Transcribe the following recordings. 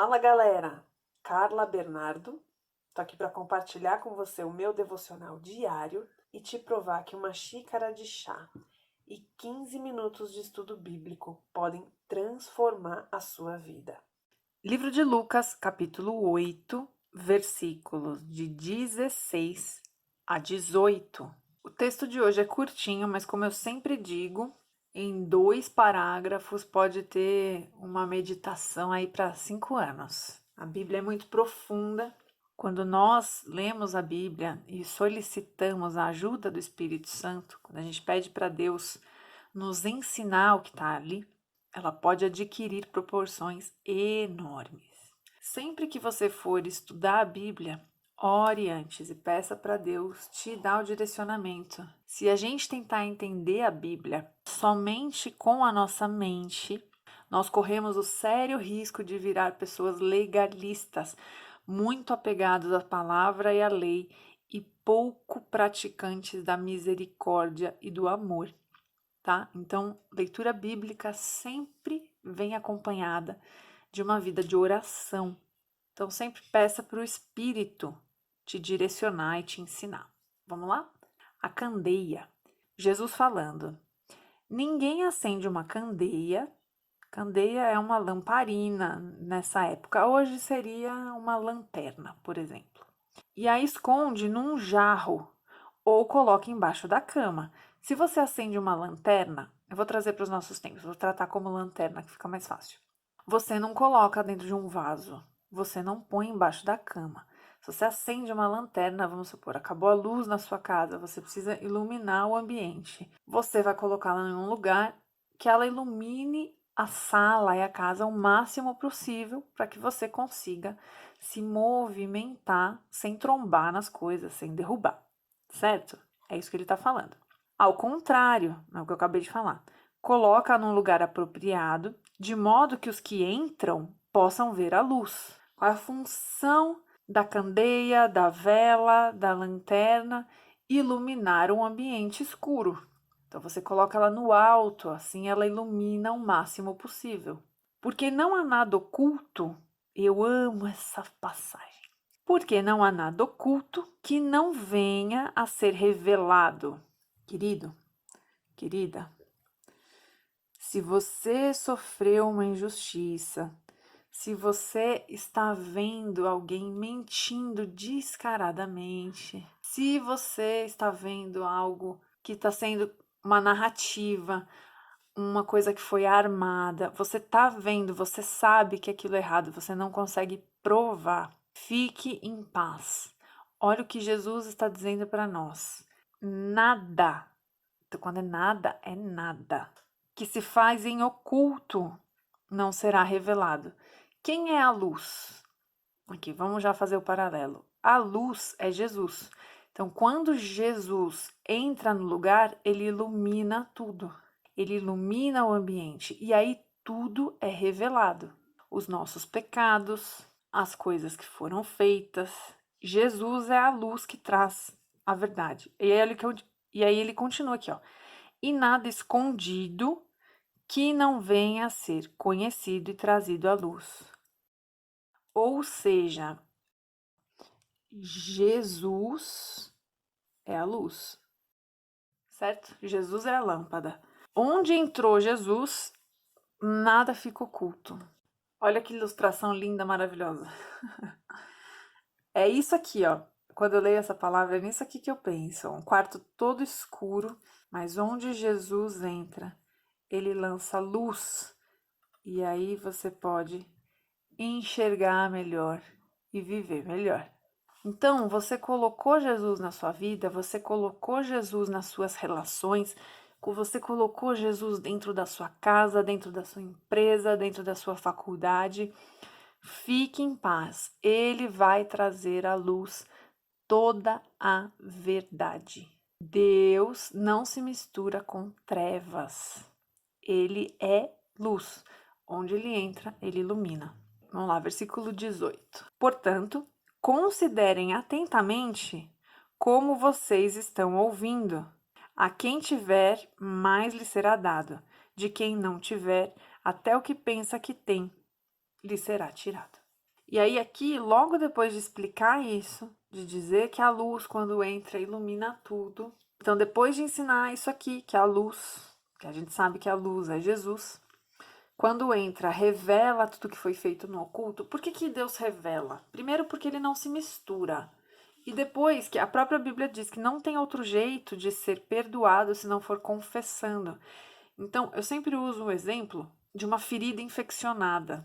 Fala galera, Carla Bernardo, tô aqui para compartilhar com você o meu devocional diário e te provar que uma xícara de chá e 15 minutos de estudo bíblico podem transformar a sua vida. Livro de Lucas, capítulo 8, versículos de 16 a 18. O texto de hoje é curtinho, mas como eu sempre digo, em 2 parágrafos pode ter uma meditação aí para 5 anos. A Bíblia é muito profunda. Quando nós lemos a Bíblia e solicitamos a ajuda do Espírito Santo, quando a gente pede para Deus nos ensinar o que está ali, ela pode adquirir proporções enormes. Sempre que você for estudar a Bíblia, ore antes e peça para Deus te dar o direcionamento. Se a gente tentar entender a Bíblia somente com a nossa mente, nós corremos o sério risco de virar pessoas legalistas, muito apegados à palavra e à lei e pouco praticantes da misericórdia e do amor, tá? Então, leitura bíblica sempre vem acompanhada de uma vida de oração. Então, sempre peça para o Espírito te direcionar e te ensinar. Vamos lá? A candeia. Jesus falando: ninguém acende uma candeia. Candeia é uma lamparina nessa época. Hoje seria uma lanterna, por exemplo. E a esconde num jarro ou coloca embaixo da cama. Se você acende uma lanterna, eu vou trazer para os nossos tempos, vou tratar como lanterna que fica mais fácil. Você não coloca dentro de um vaso, você não põe embaixo da cama. Se você acende uma lanterna, vamos supor, acabou a luz na sua casa, você precisa iluminar o ambiente. Você vai colocá-la em um lugar que ela ilumine a sala e a casa o máximo possível para que você consiga se movimentar sem trombar nas coisas, sem derrubar, certo? É isso que ele está falando. Ao contrário, é o que eu acabei de falar. Coloca num lugar apropriado, de modo que os que entram possam ver a luz. Qual é a função da candeia, da vela, da lanterna? Iluminar um ambiente escuro. Então você coloca ela no alto, assim ela ilumina o máximo possível. Porque não há nada oculto, eu amo essa passagem. Porque não há nada oculto que não venha a ser revelado. Querido, querida, se você sofreu uma injustiça, se você está vendo alguém mentindo descaradamente, se você está vendo algo que está sendo uma narrativa, uma coisa que foi armada, você está vendo, você sabe que aquilo é errado, você não consegue provar, fique em paz. Olha o que Jesus está dizendo para nós. Nada, então, quando é nada, que se faz em oculto não será revelado. Quem é a luz? Aqui, vamos já fazer o paralelo. A luz é Jesus. Então, quando Jesus entra no lugar, ele ilumina tudo. Ele ilumina o ambiente. E aí tudo é revelado. Os nossos pecados, as coisas que foram feitas. Jesus é a luz que traz a verdade. E aí ele continua aqui, ó. E nada escondido que não venha a ser conhecido e trazido à luz. Ou seja, Jesus é a luz, certo? Jesus é a lâmpada. Onde entrou Jesus, nada fica oculto. Olha que ilustração linda, maravilhosa. É isso aqui, ó. Quando eu leio essa palavra, é nisso aqui que eu penso. Um quarto todo escuro, mas onde Jesus entra, ele lança luz. E aí você pode enxergar melhor e viver melhor. Então, você colocou Jesus na sua vida, você colocou Jesus nas suas relações, você colocou Jesus dentro da sua casa, dentro da sua empresa, dentro da sua faculdade. Fique em paz, Ele vai trazer à luz toda a verdade. Deus não se mistura com trevas. Ele é luz. Onde ele entra, ele ilumina. Vamos lá, versículo 18. Portanto, considerem atentamente como vocês estão ouvindo. A quem tiver, mais lhe será dado. De quem não tiver, até o que pensa que tem, lhe será tirado. E aí aqui, logo depois de explicar isso, de dizer que a luz, quando entra, ilumina tudo. Então, depois de ensinar isso aqui, que a luz, que a gente sabe que a luz é Jesus, quando entra, revela tudo que foi feito no oculto. Por que que Deus revela? Primeiro, porque ele não se mistura. E depois, que a própria Bíblia diz que não tem outro jeito de ser perdoado se não for confessando. Então, eu sempre uso o exemplo de uma ferida infeccionada.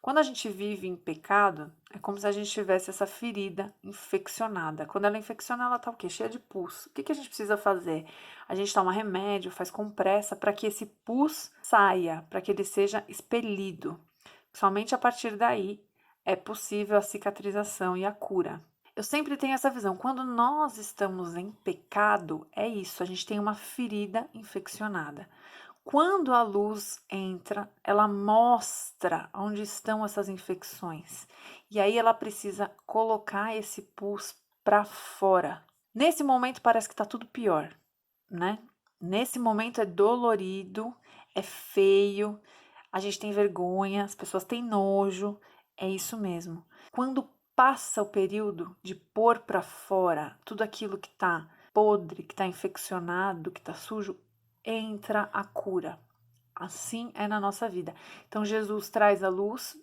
Quando a gente vive em pecado, é como se a gente tivesse essa ferida infeccionada. Quando ela infecciona, ela tá o quê? Cheia de pus. O que que a gente precisa fazer? A gente toma remédio, faz compressa para que esse pus saia, para que ele seja expelido. Somente a partir daí é possível a cicatrização e a cura. Eu sempre tenho essa visão. Quando nós estamos em pecado, é isso, a gente tem uma ferida infeccionada. Quando a luz entra, ela mostra onde estão essas infecções. E aí ela precisa colocar esse pus para fora. Nesse momento parece que está tudo pior, né? Nesse momento é dolorido, é feio, a gente tem vergonha, as pessoas têm nojo, é isso mesmo. Quando passa o período de pôr para fora tudo aquilo que está podre, que está infeccionado, que está sujo, entra a cura. Assim é na nossa vida. Então Jesus traz a luz,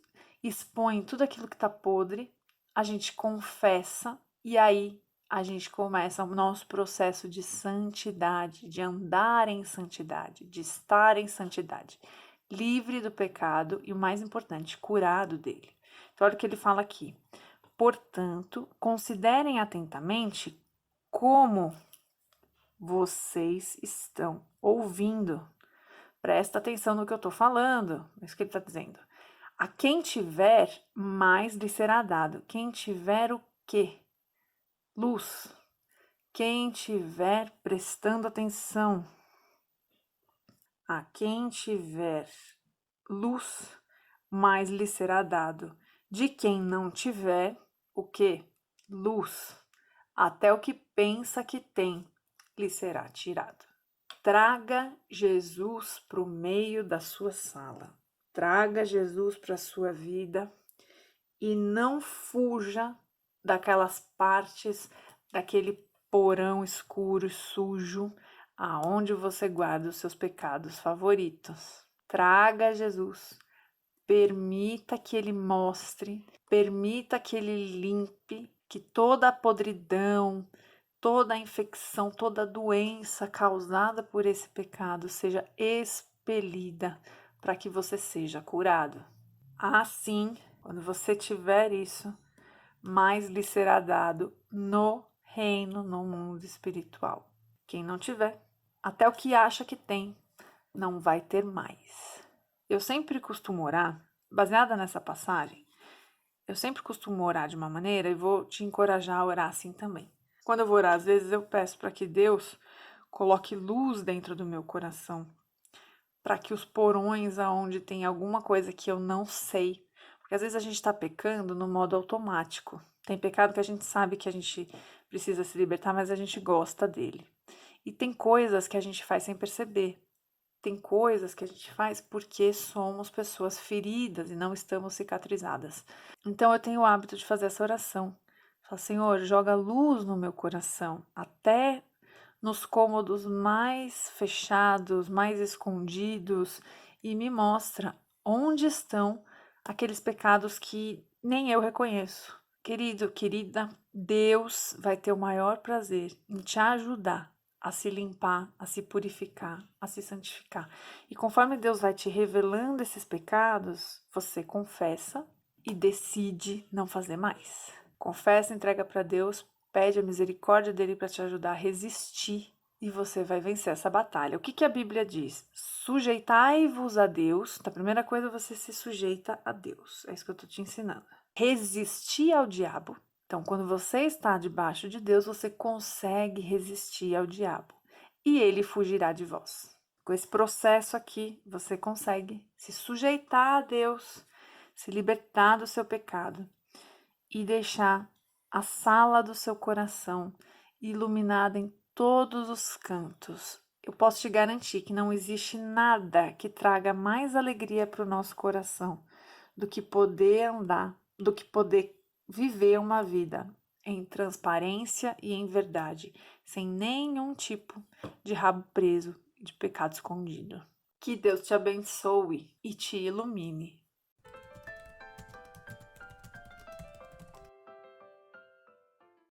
expõe tudo aquilo que está podre, a gente confessa e aí a gente começa o nosso processo de santidade, de andar em santidade, de estar em santidade, livre do pecado e o mais importante, curado dele. Então olha o que ele fala aqui. Portanto, considerem atentamente como vocês estão ouvindo. Presta atenção no que eu estou falando, é isso que ele está dizendo. A quem tiver, mais lhe será dado. Quem tiver o quê? Luz. Quem tiver prestando atenção. A quem tiver luz, mais lhe será dado. De quem não tiver, o quê? Luz. Até o que pensa que tem, lhe será tirado. Traga Jesus para o meio da sua sala. Traga Jesus para a sua vida e não fuja daquelas partes, daquele porão escuro e sujo, aonde você guarda os seus pecados favoritos. Traga Jesus. Permita que ele mostre, permita que ele limpe, que toda a podridão, toda a infecção, toda a doença causada por esse pecado seja expelida para que você seja curado. Assim, quando você tiver isso, mais lhe será dado no reino, no mundo espiritual. Quem não tiver, até o que acha que tem, não vai ter mais. Eu sempre costumo orar, baseada nessa passagem, eu sempre costumo orar de uma maneira e vou te encorajar a orar assim também. Quando eu vou orar, às vezes eu peço para que Deus coloque luz dentro do meu coração, para que os porões aonde tem alguma coisa que eu não sei, porque às vezes a gente está pecando no modo automático. Tem pecado que a gente sabe que a gente precisa se libertar, mas a gente gosta dele. E tem coisas que a gente faz sem perceber. Tem coisas que a gente faz porque somos pessoas feridas e não estamos cicatrizadas. Então eu tenho o hábito de fazer essa oração. Fala, Senhor, joga luz no meu coração, até nos cômodos mais fechados, mais escondidos, e me mostra onde estão aqueles pecados que nem eu reconheço. Querido, querida, Deus vai ter o maior prazer em te ajudar a se limpar, a se purificar, a se santificar. E conforme Deus vai te revelando esses pecados, você confessa e decide não fazer mais. Confessa, entrega para Deus, pede a misericórdia dele para te ajudar a resistir e você vai vencer essa batalha. O que que a Bíblia diz? Sujeitai-vos a Deus. Então, a primeira coisa, você se sujeita a Deus. É isso que eu estou te ensinando. Resistir ao diabo. Então, quando você está debaixo de Deus, você consegue resistir ao diabo e ele fugirá de vós. Com esse processo aqui, você consegue se sujeitar a Deus, se libertar do seu pecado e deixar a sala do seu coração iluminada em todos os cantos. Eu posso te garantir que não existe nada que traga mais alegria para o nosso coração do que poder andar do que poder viver uma vida em transparência e em verdade, sem nenhum tipo de rabo preso, de pecado escondido. Que Deus te abençoe e te ilumine.